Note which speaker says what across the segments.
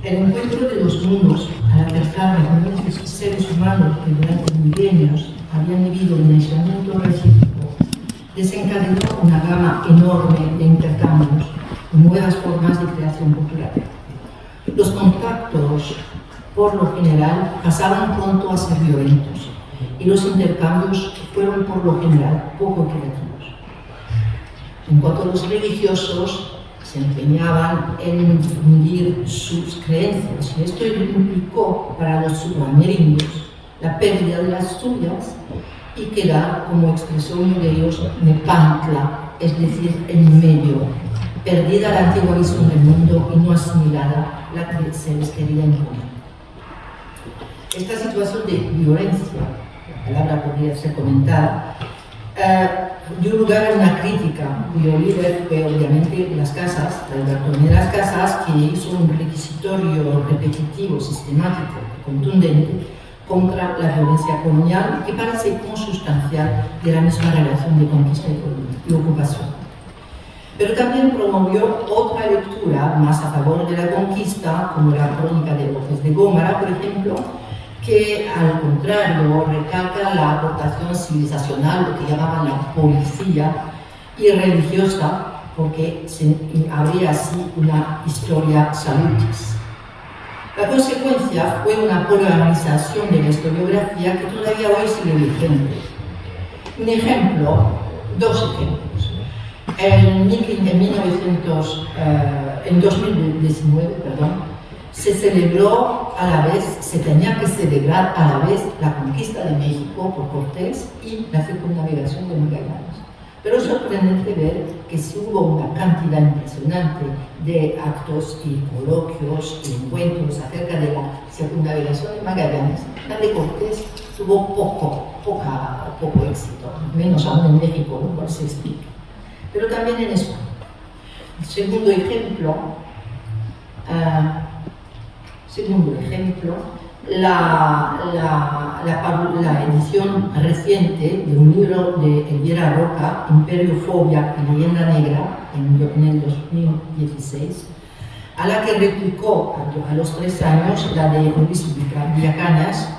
Speaker 1: El encuentro de los mundos al acercar millones de seres humanos que durante milenios habían vivido en aislamiento recíproco desencadenó una gama enorme de intercambios y nuevas formas de creación cultural. Los contactos, por lo general, pasaban pronto a ser violentos y los intercambios fueron, por lo general, poco creativos. En cuanto a los religiosos, se empeñaban en difundir sus creencias y esto implicó para los sudamericanos la pérdida de las suyas y quedar, como expresó uno de ellos, nepantla, es decir, en medio, perdida la antigua visión del mundo y no asimilada la que se les quería imponer. Esta situación de violencia, la palabra podría ser comentada, dio lugar a una crítica cuyo líder fue obviamente las casas, Alberto de las Casas, que hizo un requisitorio repetitivo, sistemático y contundente contra la violencia colonial que parece consustancial de la misma relación de conquista y ocupación. Pero también promovió otra lectura más a favor de la conquista, como la crónica de López de Gómara, por ejemplo, que al contrario recalca la aportación civilizacional, lo que llamaban la policía, y religiosa, porque habría así una historia salutis. La consecuencia fue una polarización de la historiografía que todavía hoy sigue vigente. Dos ejemplos. En 2019, se celebró a la vez, se tenía que celebrar a la vez la conquista de México por Cortés y la circunnavegación de Magallanes. Pero es sorprendente ver que sí hubo una cantidad impresionante de actos y coloquios y encuentros acerca de la circunnavegación de Magallanes. La de Cortés tuvo poco éxito, menos aún en México, lo cual se explica. Pero también en España. El segundo ejemplo, la edición reciente de un libro de Elvira Roca, Imperiofobia y Leyenda Negra, en el 2016, a la que replicó a los 3 años la de Luis Villacañas,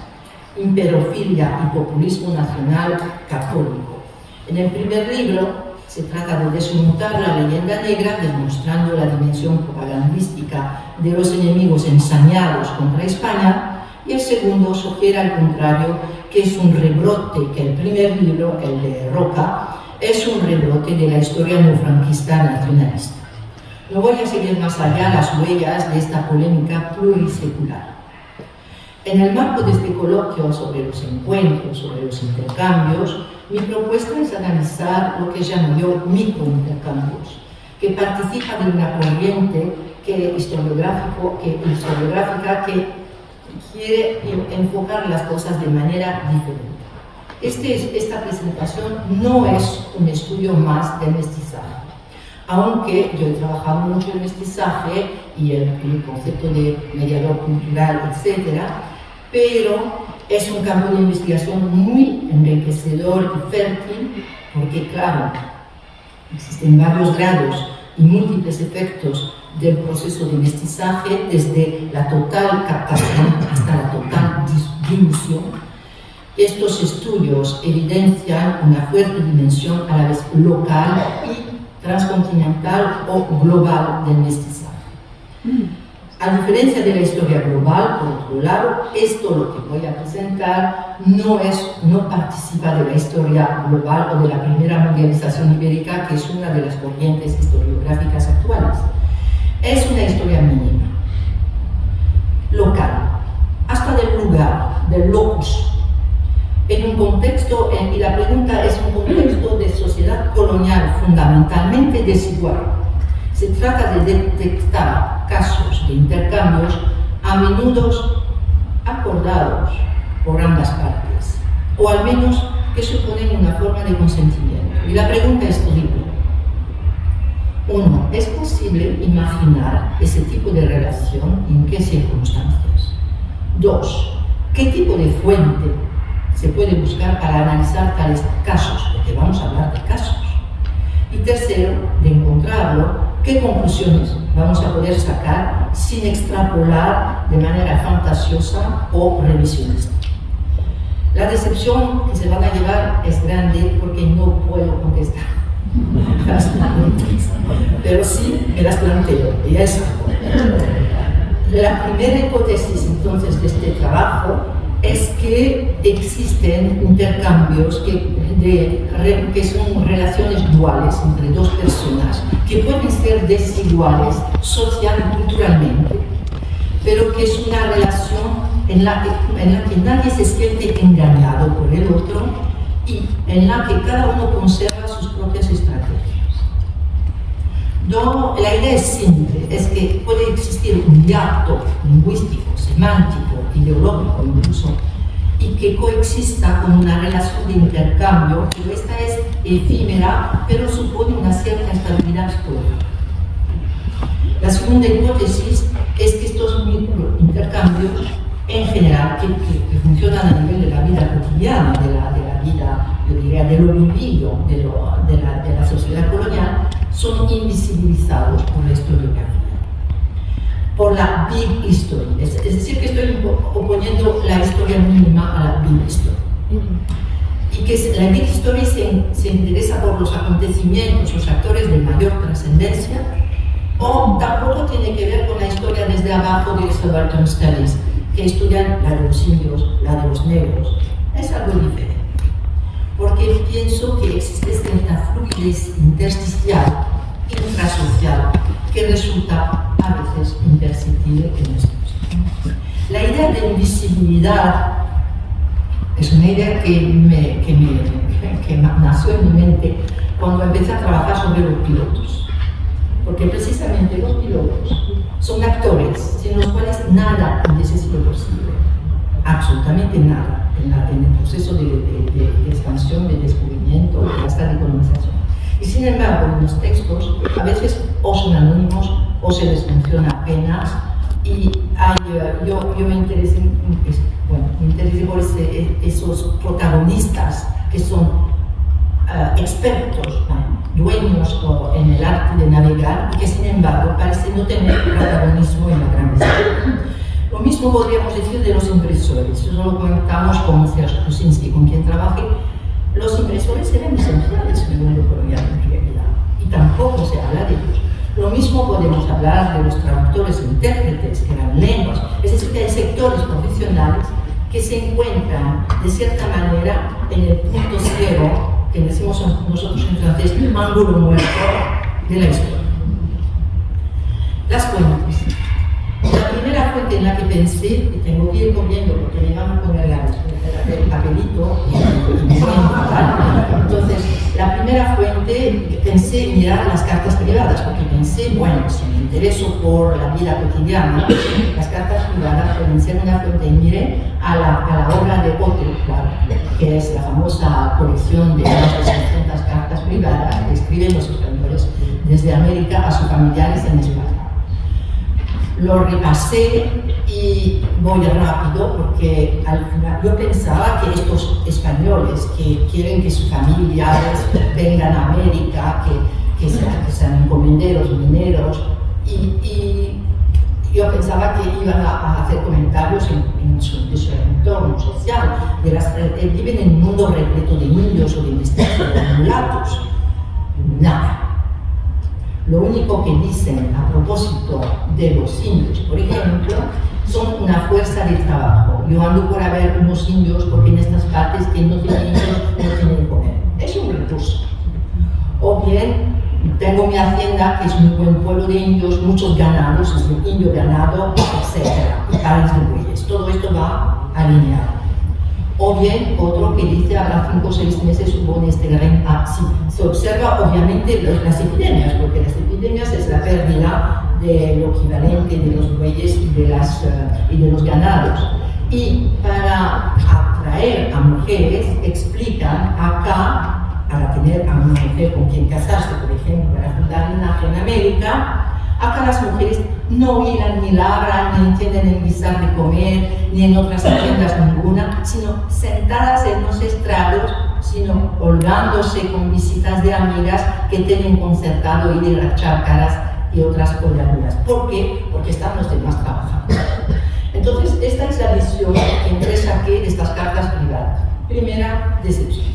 Speaker 1: Imperofilia y Populismo Nacional Católico. En el primer libro se trata de desmontar la leyenda negra, demostrando la dimensión propagandística de los enemigos ensañados contra España, y el segundo sugiere al contrario que es un rebrote, que el primer libro, el de Roca, es un rebrote de la historia neofranquista nacionalista. No voy a seguir más allá las huellas de esta polémica plurisecular. En el marco de este coloquio sobre los encuentros, sobre los intercambios, mi propuesta es analizar lo que llamo yo microintercambios, que participa de una corriente historiográfica que quiere enfocar las cosas de manera diferente. Esta presentación no es un estudio más del mestizaje, aunque yo he trabajado mucho en mestizaje y el concepto de mediador cultural, etc., pero es un campo de investigación muy enriquecedor y fértil, porque claro, existen varios grados y múltiples efectos del proceso de mestizaje, desde la total captación hasta la total dilución. Estos estudios evidencian una fuerte dimensión a la vez local y transcontinental o global del mestizaje. A diferencia de la historia global, por otro lado, esto lo que voy a presentar no participa de la historia global o de la primera mundialización ibérica, que es una de las corrientes historiográficas actuales. Es una historia mínima, local, hasta del lugar, del locus, en un contexto, y la pregunta es un contexto de sociedad colonial fundamentalmente desigual. Se trata de detectar casos de intercambios a menudo acordados por ambas partes, o al menos que suponen una forma de consentimiento. Y la pregunta es triple. 1. ¿Es posible imaginar ese tipo de relación y en qué circunstancias? 2. ¿Qué tipo de fuente se puede buscar para analizar tales casos? Porque vamos a hablar de casos. Y tercero, de encontrarlo, ¿Qué conclusiones vamos a poder sacar sin extrapolar de manera fantasiosa o revisionista? La decepción que se van a llevar es grande porque no puedo contestar las preguntas, pero sí me las planteo, y es la primera hipótesis entonces de este trabajo es que existen intercambios que son relaciones duales entre dos personas que pueden ser desiguales social y culturalmente, pero que es una relación en la que nadie se siente engañado por el otro y en la que cada uno conserva sus propias estrategias. La idea es simple, es que puede existir un hiato lingüístico, semántico, ideológico incluso, y que coexista con una relación de intercambio, pero esta es efímera, pero supone una cierta estabilidad histórica. La segunda hipótesis es que estos intercambios, en general, que funcionan a nivel de la vida cotidiana, de la vida, yo diría, de lo vivido, de la sociedad colonial, son invisibilizados por la historiografía, por la big history. Es decir, que estoy oponiendo la historia mínima a la big history. Y que la big history se interesa por los acontecimientos, los actores de mayor trascendencia, o tampoco tiene que ver con la historia desde abajo de Subaltern Studies, que estudian la de los indios, la de los negros. Es algo diferente. Porque pienso que existe cierta fluidez intersticial, intrasocial, que resulta a veces imperceptible en estos. La idea de invisibilidad es una idea que nació en mi mente cuando empecé a trabajar sobre los pilotos. Porque precisamente los pilotos son actores sin los cuales nada hubiese sido posible, absolutamente nada, en el proceso de expansión, de descubrimiento, de hasta de colonización. Y sin embargo, en los textos a veces o son anónimos o se les menciona apenas, y yo me interesé por esos protagonistas que son expertos, dueños en el arte de navegar, y que sin embargo parecen no tener protagonismo en la gran historia. Lo mismo podríamos decir de los impresores. Eso lo comentamos con Serge Krusinski, con quien trabajé. Los impresores eran esenciales en el mundo colonial en realidad, y tampoco se habla de ellos. Lo mismo podemos hablar de los traductores e intérpretes, que eran lenguas. Es decir, que hay sectores profesionales que se encuentran de cierta manera en el punto ciego, que decimos nosotros en francés, ángulo muerto de la historia. Las fuentes. La primera fuente en la que pensé, que tengo que ir comiendo porque me van a poner el papelito y entonces, la primera fuente que pensé mirar las cartas privadas, porque pensé, bueno, si me intereso por la vida cotidiana, las cartas privadas pueden ser una fuente, y miré a la obra de Otto, claro, que es la famosa colección de más de 600 cartas privadas que escriben los españoles desde América a sus familiares en España. Lo repasé y voy rápido porque al final yo pensaba que estos españoles que quieren que sus familiares vengan a América, que sean encomenderos, mineros, y yo pensaba que iban a hacer comentarios de su entorno social, viven en un mundo repleto de indios o de mestizos, de mulatos. Nada. Lo único que dicen a propósito de los indios, por ejemplo, son una fuerza de trabajo. Yo ando por a ver unos indios porque en estas partes que no tienen indios no tienen que comer. Es un recurso. O bien, tengo mi hacienda, que es un buen pueblo de indios, muchos ganados, es el indio ganado, etc. Y pares de bueyes. Todo esto va alineado. O bien, otro que dice, habrá 5 o 6 meses hubo este gran sí. Se observa obviamente las epidemias, porque las epidemias es la pérdida de lo equivalente de los bueyes y de los ganados. Y para atraer a mujeres, explican acá, para tener a una mujer con quien casarse, por ejemplo, para fundar linaje en América, acá las mujeres no hilan, ni labran, ni entienden en guisar de comer, ni en otras haciendas ninguna, sino sentadas en los estrados, sino holgándose con visitas de amigas que tienen concertado ir a las chácaras y otras oleaduras. ¿Por qué? Porque están los demás trabajando. Entonces, esta es la visión que entonces saqué de estas cartas privadas. Primera decepción.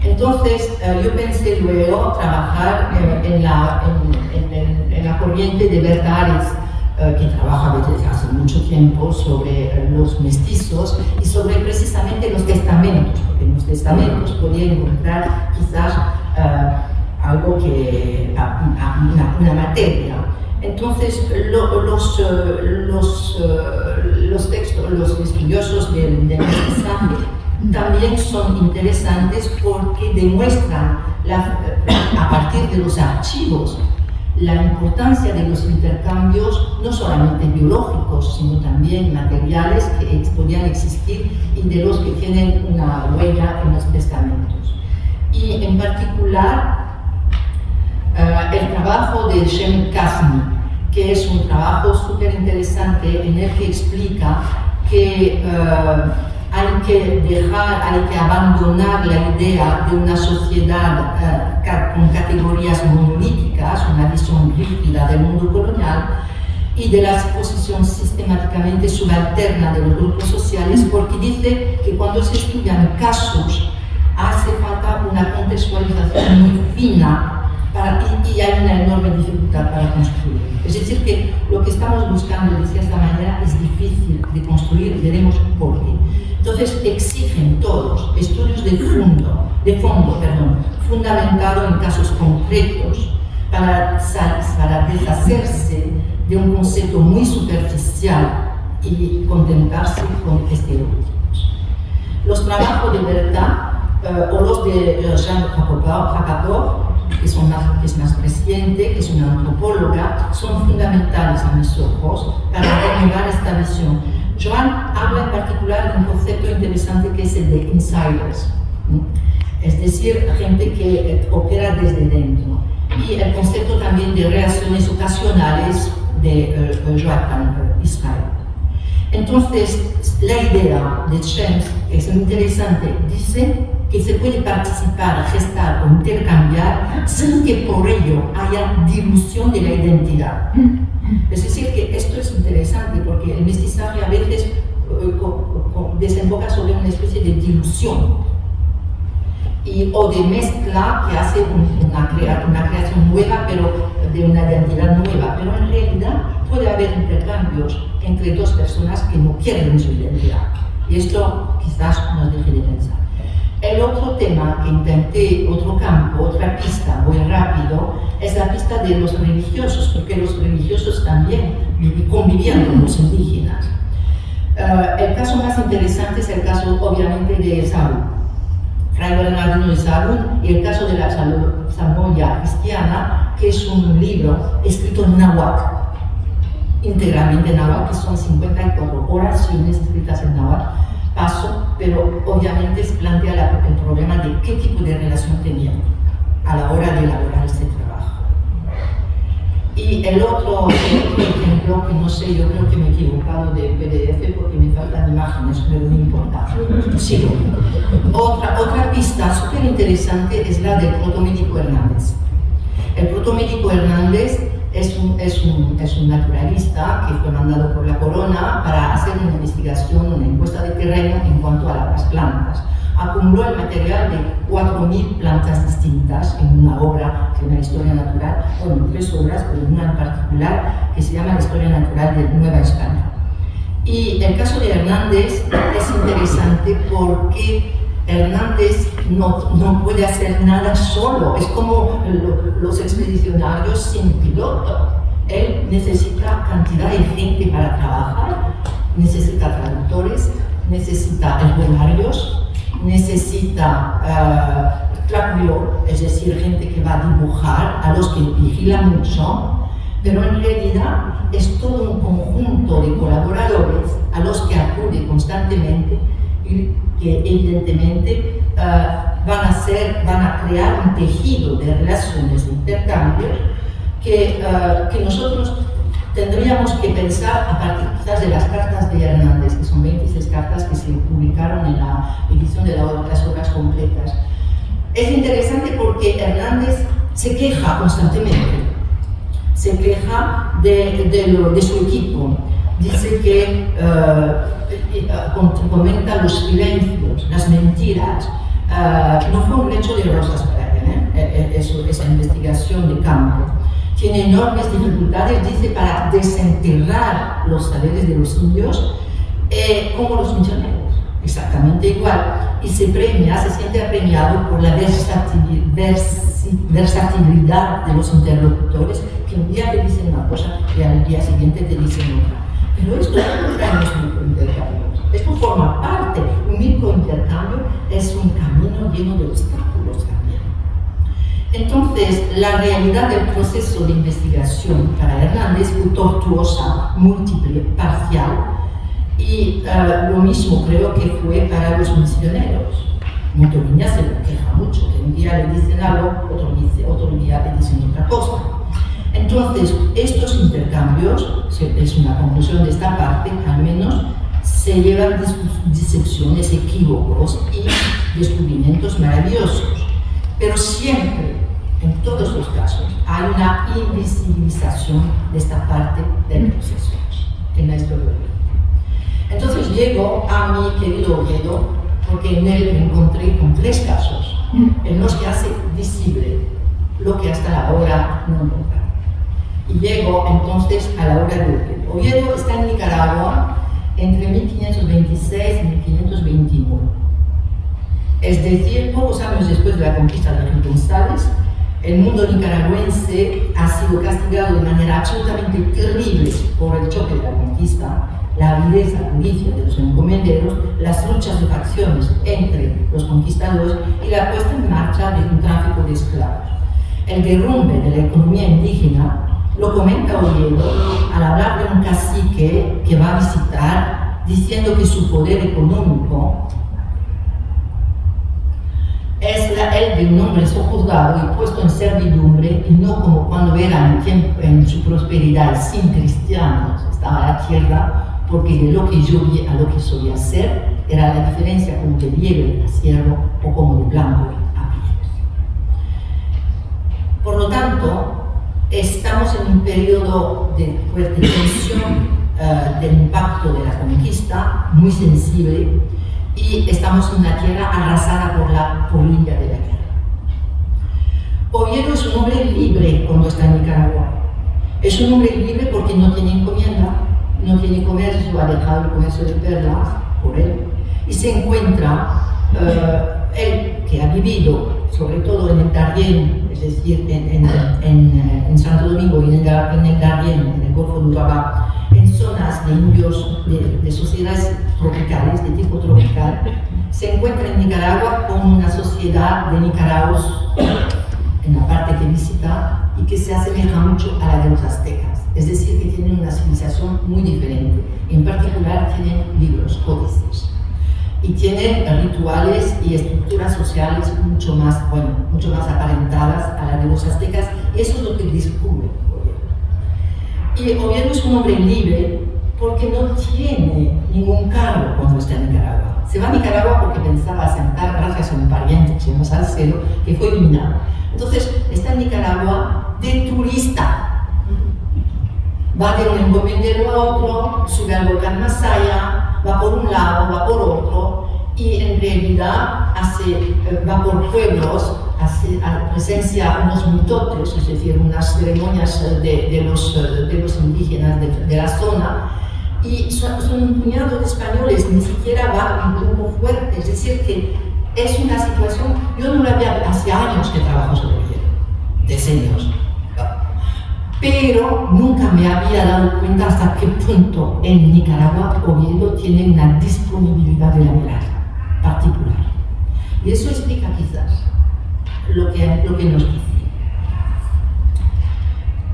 Speaker 1: Entonces, yo pensé luego trabajar en la corriente de Berta Ares, que trabaja desde hace mucho tiempo sobre los mestizos y sobre precisamente los testamentos, porque en los testamentos podía encontrar quizás algo que, una materia. Entonces, los textos, los estudiosos del mestizaje también son interesantes porque demuestran, a partir de los archivos, la importancia de los intercambios, no solamente biológicos, sino también materiales que podían existir y de los que tienen una huella en los testamentos. Y en particular, el trabajo de Shem Kazmi, que es un trabajo súper interesante en el que explica que hay que abandonar la idea de una sociedad con categorías monolíticas, una visión rígida del mundo colonial, y de la exposición sistemáticamente subalterna de los grupos sociales, porque dice que cuando se estudian casos hace falta una contextualización muy fina y hay una enorme dificultad para construir. Es decir, que lo que estamos buscando de cierta manera es difícil de construir, veremos por qué. Entonces exigen todos estudios de fondo, fundamentado en casos concretos para deshacerse de un concepto muy superficial y contentarse con estereotipos. Los trabajos de Berta o los de Jean Rapoport, que es más reciente, que es una antropóloga, son fundamentales a mis ojos para renovar esta visión. Joan habla en particular de un concepto interesante que es el de insiders, es decir, gente que opera desde dentro, y el concepto también de reacciones ocasionales de Joan Israel. Entonces, la idea de Schrems es interesante, dice que se puede participar, gestar o intercambiar sin que por ello haya dilución de la identidad. Es decir, que esto es interesante porque el mestizaje a veces desemboca sobre una especie de dilución o de mezcla que hace una creación nueva, pero de una identidad nueva. Pero en realidad puede haber intercambios entre dos personas que no quieren su identidad. Y esto quizás nos deje de pensar. El otro tema que intenté, otro campo, otra pista, muy rápido, es la pista de los religiosos, porque los religiosos también convivían con los indígenas. El caso más interesante es el caso, obviamente, de Sahagún, Fray Bernardino de Sahagún, y el caso de la Samoya cristiana, que es un libro escrito en náhuatl, íntegramente en náhuatl, que son 54 oraciones escritas en náhuatl. Pero obviamente se plantea el problema de qué tipo de relación tenían a la hora de elaborar este trabajo. Y el otro ejemplo, que no sé, yo creo que me he equivocado de PDF porque me faltan imágenes, pero no importa. Sigo. Otra pista súper interesante es la del protomédico Hernández. El protomédico Hernández es un naturalista que fue mandado por la corona para hacer una investigación, una encuesta de terreno en cuanto a las plantas. Acumuló el material de 4.000 plantas distintas en una obra de una historia natural, bueno, 3 obras, pero una en particular que se llama La Historia Natural de Nueva España. Y el caso de Hernández es interesante porque Hernández no puede hacer nada solo, es como los expedicionarios sin piloto. Él necesita cantidad de gente para trabajar, necesita traductores, necesita herbolarios, necesita es decir, gente que va a dibujar, a los que vigilan mucho, pero en realidad es todo un conjunto de colaboradores a los que acude constantemente y que evidentemente van a crear un tejido de relaciones, de intercambios que nosotros tendríamos que pensar a partir quizás de las cartas de Hernández, que son 26 cartas que se publicaron en la edición de las obras completas. Es interesante porque Hernández se queja constantemente. se queja de su equipo. Dice que comenta los silencios, las mentiras. No fue un lecho de rosas para él, esa investigación de campo. Tiene enormes dificultades, dice, para desenterrar los saberes de los indios, como los misioneros, exactamente igual. Y se siente apremiado por la versatilidad de los interlocutores, que un día te dicen una cosa y al día siguiente te dicen otra. Pero esto no trae los microintercambios, esto forma parte. Un microintercambio es un camino lleno de obstáculos también. Entonces, la realidad del proceso de investigación para Hernández fue tortuosa, múltiple, parcial, y lo mismo creo que fue para los misioneros. Montoliña se queja mucho, que un día le dicen algo, otro día le dicen otra cosa. Entonces, estos intercambios, es una conclusión de esta parte, al menos, se llevan disecciones, equívocos y descubrimientos maravillosos. Pero siempre, en todos los casos, hay una invisibilización de esta parte del proceso en la historia. Entonces llego a mi querido Oviedo, porque en él me encontré con 3 casos en los que hace visible lo que hasta la hora no encontraba. Y llego entonces a la obra de Oviedo. Oviedo está en Nicaragua entre 1526 y 1529. Es decir, pocos años después de la conquista de Henrique González, el mundo nicaragüense ha sido castigado de manera absolutamente terrible por el choque de la conquista, la avidez, la codicia de los encomenderos, las luchas de facciones entre los conquistadores y la puesta en marcha de un tráfico de esclavos. El derrumbe de la economía indígena lo comenta Oviedo al hablar de un cacique que va a visitar, diciendo que su poder económico es el de un hombre sojuzgado y puesto en servidumbre, y no como cuando era en su prosperidad sin cristianos estaba la tierra, porque de lo que yo vi a lo que solía ser era la diferencia como de liebre a siervo o como de blanco a pies. Por lo tanto, estamos en un periodo de fuerte tensión del impacto de la conquista, muy sensible, y estamos en una tierra arrasada por la polilla de la guerra. Oviedo es un hombre libre cuando está en Nicaragua. Es un hombre libre porque no tiene encomienda, no tiene comercio, ha dejado el comercio de perlas por él, y se encuentra, él que ha vivido sobre todo en el Darién, es decir, en Santo Domingo y en el Darién, en el Golfo de Urabá, en zonas de indios, de sociedades tropicales, de tipo tropical, se encuentra en Nicaragua con una sociedad de nicaraos en la parte que visita y que se asemeja mucho a la de los aztecas, es decir, que tienen una civilización muy diferente. En particular tienen libros, códices, y tienen rituales y estructuras sociales mucho más aparentadas a la de los aztecas, y eso es lo que descubre Oviedo. Y Oviedo es un hombre libre porque no tiene ningún cargo cuando está en Nicaragua. Se va a Nicaragua porque pensaba asentar gracias a un pariente que se llama Salcedo, que fue eliminado. Entonces está en Nicaragua de turista. Va de un encomendero a otro, sube al volcán Masaya, va por un lado, va por otro, y en realidad va por pueblos, presencia unos mitotes, es decir, unas ceremonias de los indígenas de la zona, y son un puñado de españoles, ni siquiera va un grupo fuerte, es decir, que es una situación, yo no la había, hace años que trabajo sobre ello, decenios, pero nunca me había dado cuenta hasta qué punto en Nicaragua Oviedo tiene una disponibilidad de la mirada particular. Y eso explica quizás lo que nos dice.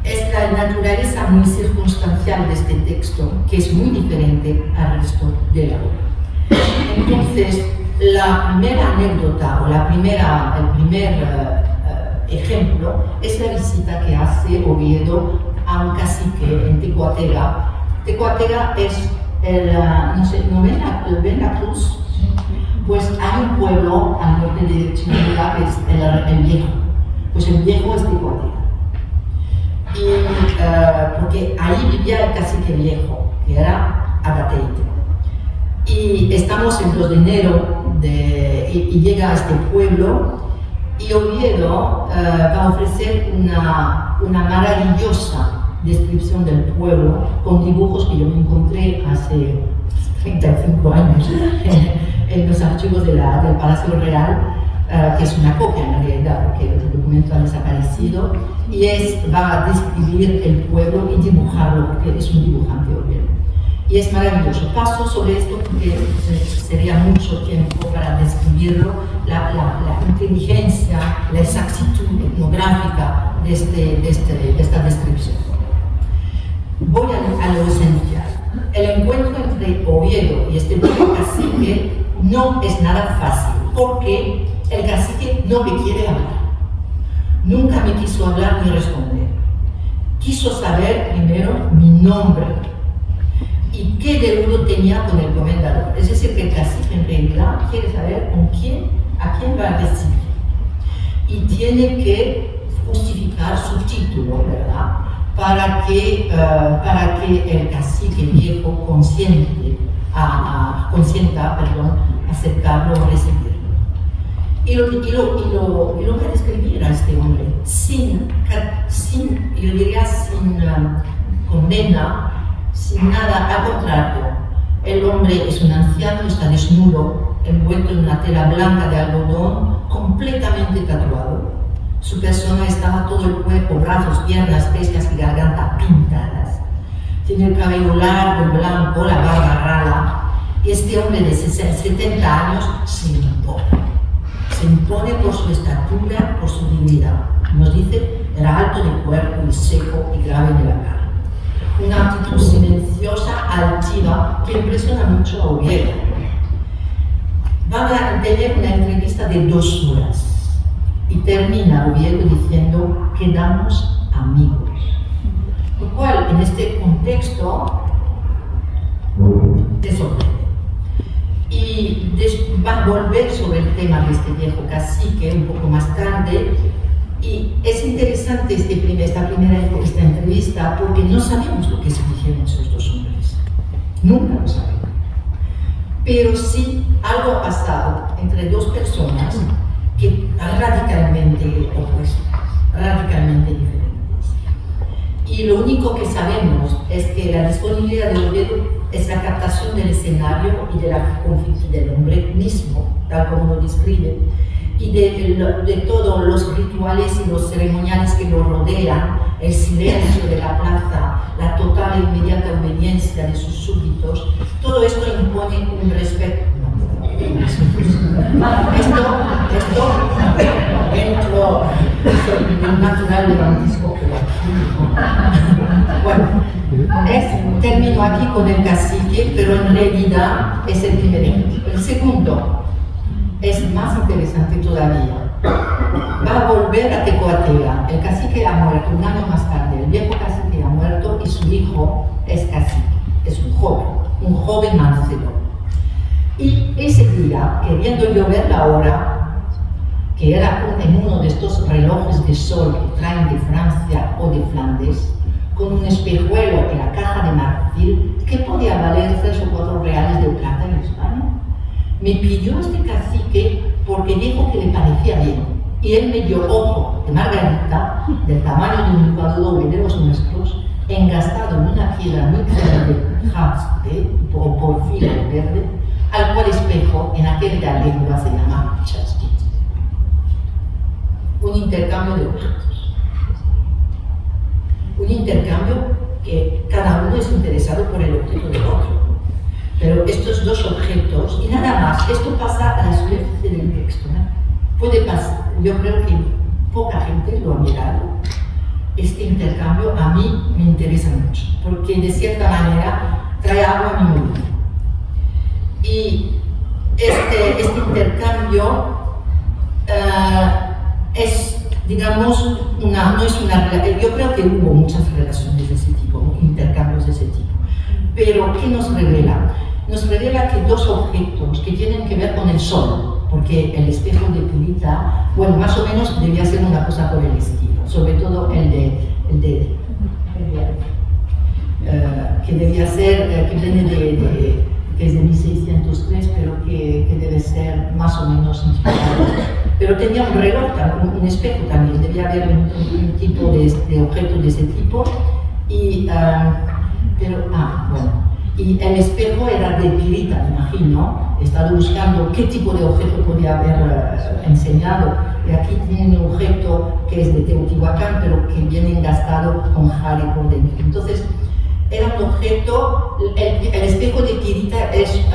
Speaker 1: Es la naturaleza muy circunstancial de este texto, que es muy diferente al resto de la obra. Entonces, la primera anécdota o el primer ejemplo es la visita que hace Oviedo a un cacique en Tecuatega. Tecuatega es ¿no ven la cruz? Pues hay un pueblo al norte de Chinandega que es el Viejo. Pues el Viejo es Tecuatega. porque ahí vivía el cacique viejo, que era Agateite. Y estamos en 2 de enero y llega a este pueblo y Oviedo va a ofrecer una maravillosa descripción del pueblo con dibujos que yo me encontré hace 35 años en los archivos del Palacio Real, que es una copia en realidad, porque el documento ha desaparecido, y va a describir el pueblo y dibujarlo, porque es un dibujante Oviedo. Y es maravilloso. Paso sobre esto porque sería mucho tiempo para describirlo, la inteligencia, la exactitud etnográfica de esta descripción. Voy a lo esencial. El encuentro entre Oviedo y este viejo cacique no es nada fácil, porque el cacique no me quiere hablar. Nunca me quiso hablar ni responder. Quiso saber primero mi nombre y qué deudo tenía con el comendador. Es decir, que el cacique en realidad quiere saber a quién va a recibir. Y tiene que justificar su título, ¿verdad? Para que el cacique viejo consienta, aceptarlo o recibirlo. Y lo voy a describir a este hombre sin condena, sin nada, al contrario. El hombre es un anciano, está desnudo, envuelto en una tela blanca de algodón, completamente tatuado. Su persona estaba todo el cuerpo, brazos, piernas, pescas y garganta pintadas. Tiene el cabello largo, blanco, la barba rala. Y este hombre de 70 años se impone. Se impone por su estatura, por su dignidad. Nos dice, era alto de cuerpo y seco y grave de la cara. Una actitud silenciosa, altiva, que impresiona mucho a Oviedo. Van a tener una entrevista de 2 horas. Y termina Oviedo diciendo, quedamos amigos. Lo cual, en este contexto, te sorprende. Y va a volver sobre el tema de este viejo cacique un poco más tarde. Y es interesante esta entrevista porque no sabemos lo que se dijeron esos 2 hombres. Nunca lo sabemos. Pero sí algo ha pasado entre 2 personas que radicalmente opuestas, radicalmente diferentes. Y lo único que sabemos es que la disponibilidad de Oviedo es la captación del escenario y del hombre mismo, tal como lo describe, y de todos los rituales y los ceremoniales que lo rodean, el silencio de la plaza, la total e inmediata obediencia de sus súbditos. Todo esto impone un respeto. Esto dentro del natural levantismo. Bueno, termino aquí con el cacique, pero en realidad es el primer ejemplo. El segundo es más interesante todavía. Va a volver a Tecoatea. El cacique ha muerto un año más tarde. El viejo cacique ha muerto y su hijo es cacique. Es un joven mancebo. Y ese día, queriendo yo ver la hora, que era en uno de estos relojes de sol que traen de Francia o de Flandes, con un espejuelo en la caja de marfil que podía valer 3 o 4 reales de plata en España, me pidió este cacique porque dijo que le parecía bien. Y él me dio otro de margarita, del tamaño de un licuado de los nuestros, engastado en una piedra muy clara de jaspe o porfiro verde, al cual espejo en aquella lengua se llama chasquit. Un intercambio de objetos. Un intercambio que cada uno es interesado por el objeto del otro. Pero estos 2 objetos, y nada más, esto pasa a la superficie del texto, ¿no? Puede pasar, yo creo que poca gente lo ha mirado. Este intercambio a mí me interesa mucho, porque de cierta manera trae agua a mi mente. Y este intercambio es, digamos, no es una relación. Yo creo que hubo muchas relaciones de ese tipo, intercambios de ese tipo. Pero, ¿qué nos revela? Nos revela que 2 objetos que tienen que ver con el sol, porque el espejo de Pirita, bueno, más o menos debía ser una cosa por el estilo, sobre todo el de que debía ser, que viene que es de 1603, pero que debe ser más o menos inspirado. Pero tenía un reloj, un espejo también, debía haber un tipo de objeto de ese tipo. Y, y el espejo era de pirita, me imagino. He estado buscando qué tipo de objeto podía haber enseñado. Y aquí tiene un objeto que es de Teotihuacán, pero que viene engastado con jade por dentro. Entonces, era un objeto, el espejo de pirita es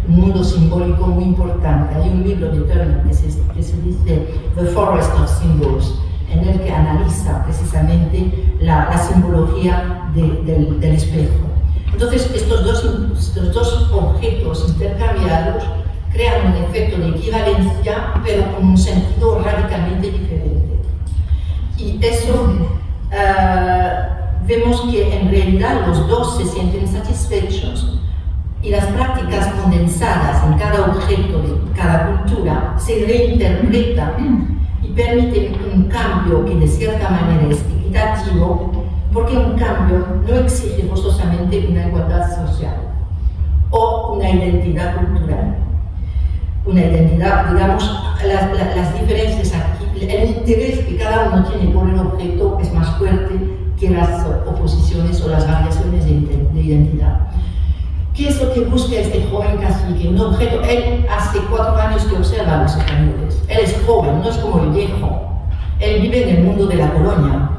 Speaker 1: un mundo simbólico muy importante. Hay un libro de Turner que se dice The Forest of Symbols, en el que analiza precisamente la simbología del espejo. Entonces, estos dos objetos intercambiados crean un efecto de equivalencia, pero con un sentido radicalmente diferente. Y eso vemos que en realidad los dos se sienten satisfechos y las prácticas condensadas en cada objeto de cada cultura se reinterpretan y permiten un cambio que de cierta manera es equitativo, porque un cambio no exige forzosamente una igualdad social o una identidad cultural. Una identidad, digamos, las diferencias aquí, el interés que cada uno tiene por el objeto es más fuerte que las oposiciones o las variaciones de identidad. ¿Qué es lo que busca este joven cacique? Un objeto, él hace 4 años que observa a los españoles, él es joven, no es como el viejo, él vive en el mundo de la colonia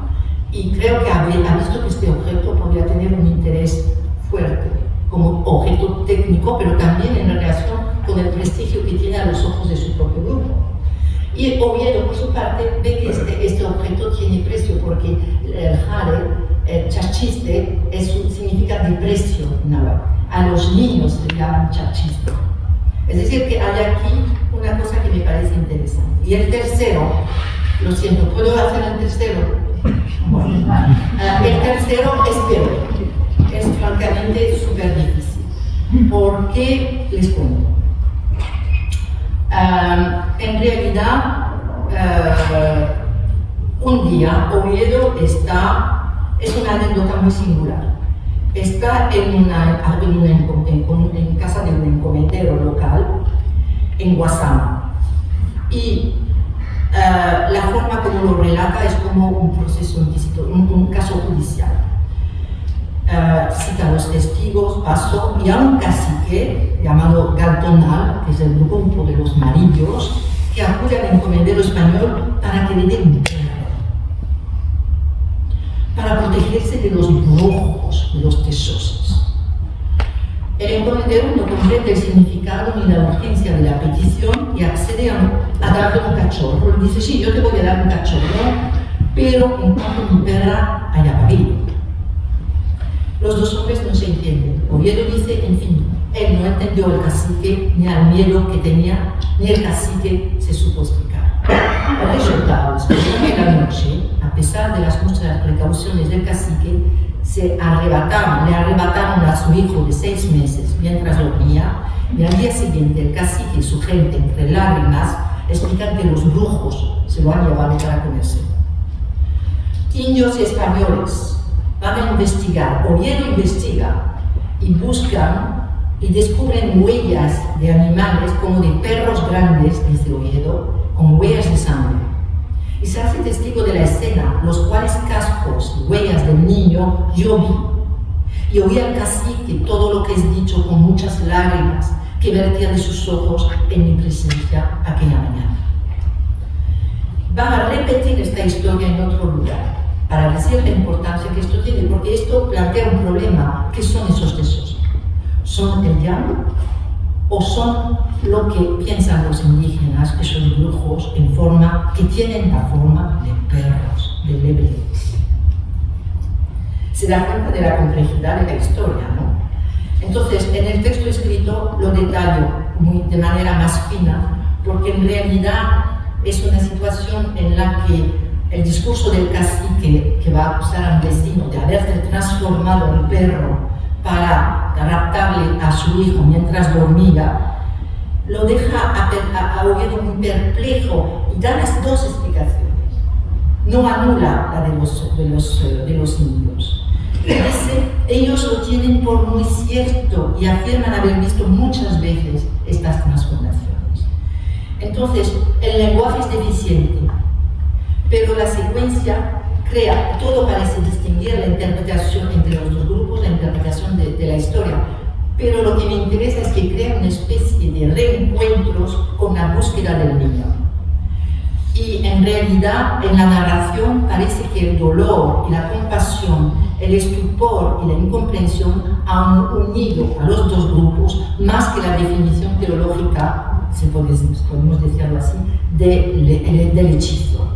Speaker 1: y creo que ha visto que este objeto podría tener un interés fuerte como objeto técnico, pero también en relación con el prestigio que tiene a los ojos de su propio grupo. Y Oviedo, por su parte, ve que este objeto tiene precio, porque el jade, chachiste, significa de precio náhuatl. A los niños se llaman chachiste. Es decir, que hay aquí una cosa que me parece interesante. Y el tercero, lo siento, ¿puedo hacer el tercero? Bueno, el tercero es peor. Es francamente súper difícil. ¿Por qué? Les cuento. En realidad, un día Oviedo es una anécdota muy singular. Está en casa de un encomendero local en Guasama y la forma como lo relata es como un proceso inquisitor, un caso judicial. Cita a los testigos, pasó, y a un cacique llamado Galtonal, que es el grupo de los marillos, que acude al encomendero español para que le dé un perro, para protegerse de los brujos, de los tesosos. El encomendero no comprende el significado ni la urgencia de la petición y accede a darle un cachorro. Le dice, sí, yo te voy a dar un cachorro, pero en cuanto mi perra haya parido. Los dos hombres no se entienden. Oviedo dice, en fin, él no entendió al cacique ni al miedo que tenía, ni el cacique se supo explicar. El resultado es que en la noche, a pesar de las muchas precauciones del cacique, le arrebataron a su hijo de 6 meses mientras dormía, y al día siguiente el cacique y su gente, entre lágrimas, explican que los brujos se lo han llevado para comerse. Indios y españoles van a investigar, Oviedo investiga, y buscan y descubren huellas de animales como de perros grandes, dice Oviedo, con huellas de sangre. Y se hace testigo de la escena, los cuales cascos y huellas del niño yo vi. Y oí al cacique todo lo que es dicho con muchas lágrimas que vertían de sus ojos en mi presencia aquella mañana. Van a repetir esta historia en otro lugar, para decir la importancia que esto tiene, porque esto plantea un problema. ¿Qué son esos tesoros? ¿Son el diablo? ¿O son lo que piensan los indígenas, esos brujos que tienen la forma de perros, de lebres? Se da cuenta de la complejidad de la historia, ¿no? Entonces, en el texto escrito lo detallo de manera más fina, porque en realidad es una situación en la que el discurso del cacique, que va a acusar a un vecino de haberse transformado en perro para raptarle a su hijo mientras dormía, lo deja a Oviedo muy perplejo y da las dos explicaciones. no anula la de los indios. Ellos lo tienen por muy cierto y afirman haber visto muchas veces estas transformaciones. Entonces, el lenguaje es deficiente, pero la secuencia crea, todo parece distinguir la interpretación entre los dos grupos, la interpretación de la historia, pero lo que me interesa es que crea una especie de reencuentros con la búsqueda del niño. Y en realidad, en la narración parece que el dolor y la compasión, el estupor y la incomprensión han unido a los dos grupos más que la definición teológica, si podemos decirlo así, del hechizo.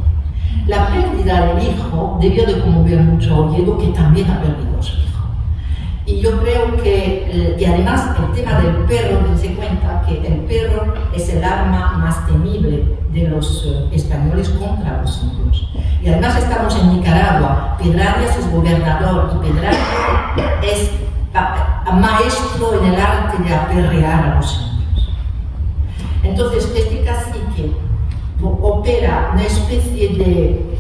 Speaker 1: La pérdida del hijo debió de conmover mucho a Oviedo, que también ha perdido a su hijo. Y yo creo que, y además el tema del perro, dense cuenta que el perro es el arma más temible de los españoles contra los indios. Y además estamos en Nicaragua, Pedrarias es gobernador y Pedrarias es maestro en el arte de aperrear a los indios. Entonces, este cacique opera una especie de,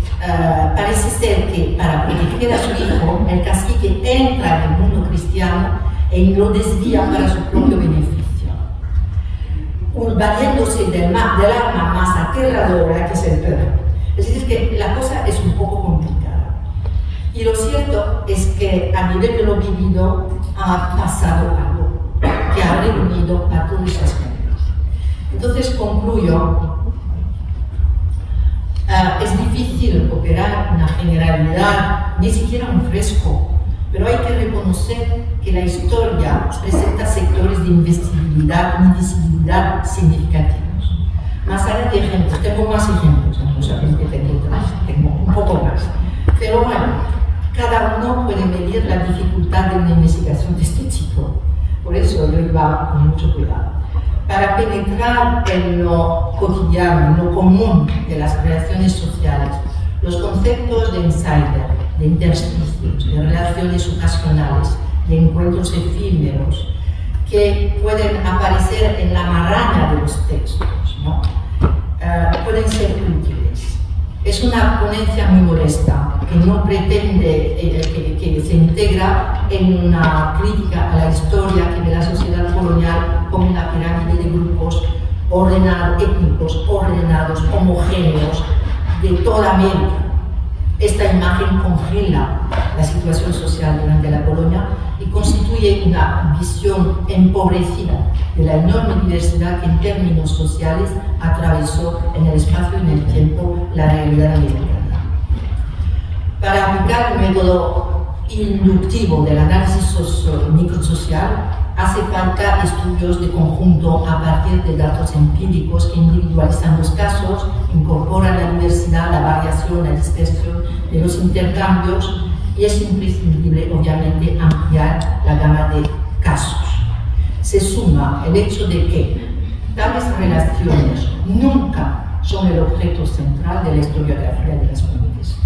Speaker 1: parece ser que para proteger a su hijo, el cacique entra en el mundo cristiano y lo desvía para su propio beneficio, valiéndose del arma más aterradora que es el perro. Es decir, que la cosa es un poco complicada. Y lo cierto es que a nivel de lo vivido ha pasado algo que ha reunido a todas esas gentes. Entonces concluyo. Es difícil operar una generalidad, ni siquiera un fresco, pero hay que reconocer que la historia presenta sectores de invisibilidad significativos. Más allá de ejemplos, tengo más ejemplos, no solamente tengo un poco más. Pero bueno, cada uno puede medir la dificultad de una investigación de este tipo. Por eso yo iba con mucho cuidado. Para penetrar en lo cotidiano, en lo común de las relaciones sociales, los conceptos de insider, de intersticios, de relaciones ocasionales, de encuentros efímeros, que pueden aparecer en la maraña de los textos, ¿no? Pueden ser útiles. Es una ponencia muy modesta, que no pretende, que se integra en una crítica a la historia que ve la sociedad colonial como una pirámide de grupos étnicos, ordenados, homogéneos, de toda América. Esta imagen congela la situación social durante la colonia y constituye una visión empobrecida de la enorme diversidad que en términos sociales atravesó en el espacio y en el tiempo la realidad americana. Para aplicar el método inductivo del análisis microsocial, hace falta estudios de conjunto a partir de datos empíricos que individualizan los casos, incorporan la diversidad, la variación, la dispersión de los intercambios, y es imprescindible, obviamente, ampliar la gama de casos. Se suma el hecho de que tales relaciones nunca son el objeto central de la historiografía de las mujeres.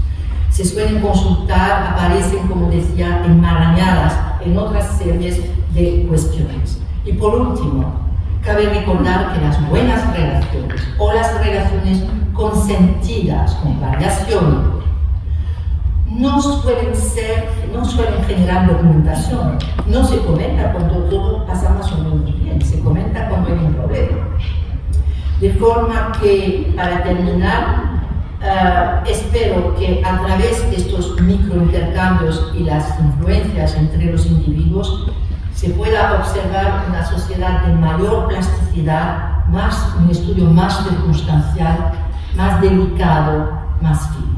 Speaker 1: Se suelen consultar, aparecen, como decía, enmarañadas en otras series de cuestiones. Y por último, cabe recordar que las buenas relaciones o las relaciones consentidas con variación no suelen generar documentación. No se comenta cuando todo pasa más o menos bien, se comenta cuando hay un problema. De forma que, para terminar, espero que a través de estos microintercambios y las influencias entre los individuos se pueda observar una sociedad de mayor plasticidad, un estudio más circunstancial, más delicado, más fino.